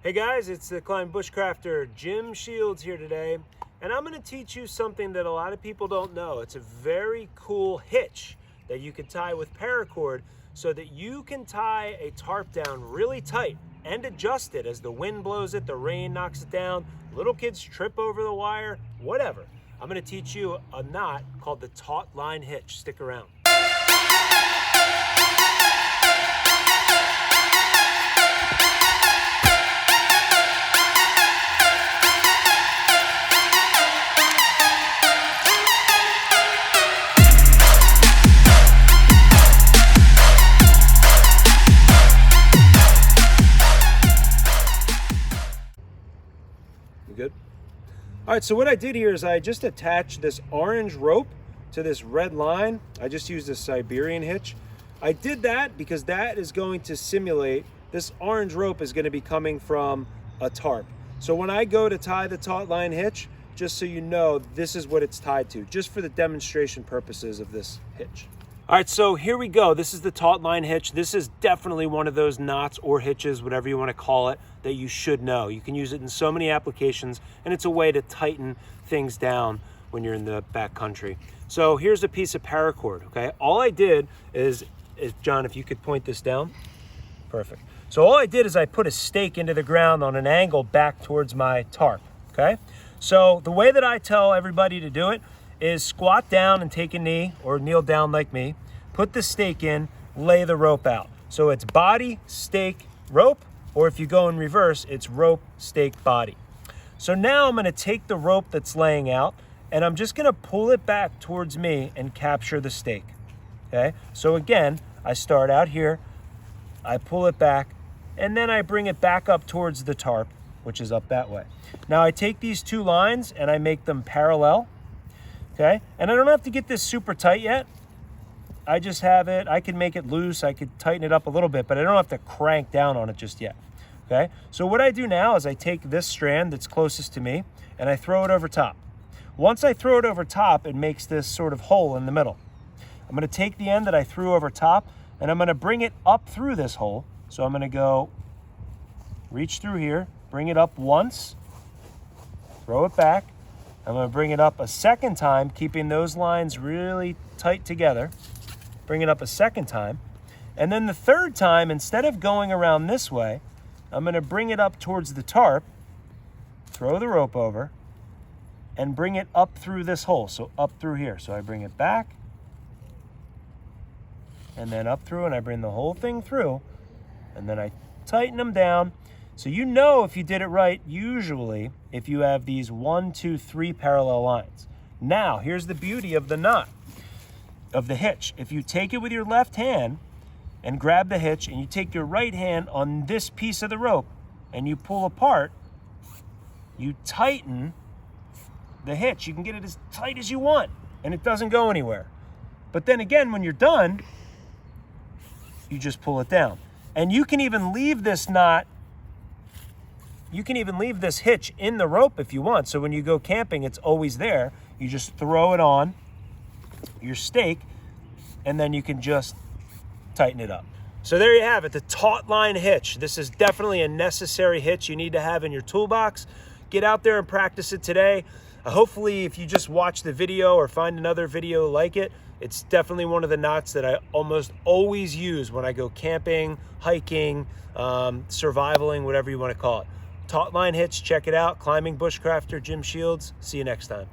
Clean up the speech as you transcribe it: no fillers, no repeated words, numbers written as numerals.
Hey guys, it's the Climb Bushcrafter Jim Shields here today, and I'm going to teach you something that a lot of people don't know. It's a very cool hitch that you can tie with paracord so that you can tie a tarp down really tight and adjust it as the wind blows it, the rain knocks it down, little kids trip over the wire, whatever. I'm going to teach you a knot called the taut line hitch. Stick around. Good. All right, so what I did here is I just attached this orange rope to this red line. I just used a Siberian hitch. I did that because that is going to simulate, this orange rope is going to be coming from a tarp. So when I go to tie the taut line hitch, just so you know, this is what it's tied to, just for the demonstration purposes of this hitch. All right, so here we go. This is the taut line hitch. This is definitely one of those knots or hitches, whatever you want to call it, that you should know. You can use it in so many applications, and it's a way to tighten things down when you're in the back country. So here's a piece of paracord, okay? All I did is John, if you could point this down. Perfect. So all I did is I put a stake into the ground on an angle back towards my tarp, okay? So the way that I tell everybody to do it is squat down and take a knee, or kneel down like me, put the stake in, lay the rope out. So it's body, stake, rope, or if you go in reverse, it's rope, stake, body. So now I'm gonna take the rope that's laying out and I'm just gonna pull it back towards me and capture the stake, okay? So again, I start out here, I pull it back, and then I bring it back up towards the tarp, which is up that way. Now I take these two lines and I make them parallel, okay? And I don't have to get this super tight yet. I just have it, I can make it loose, I could tighten it up a little bit, but I don't have to crank down on it just yet, okay? So what I do now is I take this strand that's closest to me and I throw it over top. Once I throw it over top, it makes this sort of hole in the middle. I'm gonna take the end that I threw over top and I'm gonna bring it up through this hole. So I'm gonna go reach through here, bring it up once, throw it back. I'm gonna bring it up a second time, keeping those lines really tight together. Bring it up a second time. And then the third time, instead of going around this way, I'm gonna bring it up towards the tarp, throw the rope over, and bring it up through this hole, so up through here. So I bring it back, and then up through, and I bring the whole thing through, and then I tighten them down. So you know if you did it right, usually, if you have these 1, 2, 3 parallel lines. Now, here's the beauty of the knot, of the hitch. If you take it with your left hand and grab the hitch, and you take your right hand on this piece of the rope, and you pull apart, you tighten the hitch. You can get it as tight as you want, and it doesn't go anywhere. But then again, when you're done, you just pull it down. And you can even leave this knot, you can even leave this hitch in the rope if you want. So when you go camping, it's always there. You just throw it on your stake, and then you can just tighten it up. So there you have it, the taut line hitch. This is definitely a necessary hitch you need to have in your toolbox. Get out there and practice it today. Hopefully, if you just watch the video or find another video like it, it's definitely one of the knots that I almost always use when I go camping, hiking, survivaling, whatever you want to call it. Taut line hitch, check it out. Climbing Bushcrafter Jim Shields. See you next time.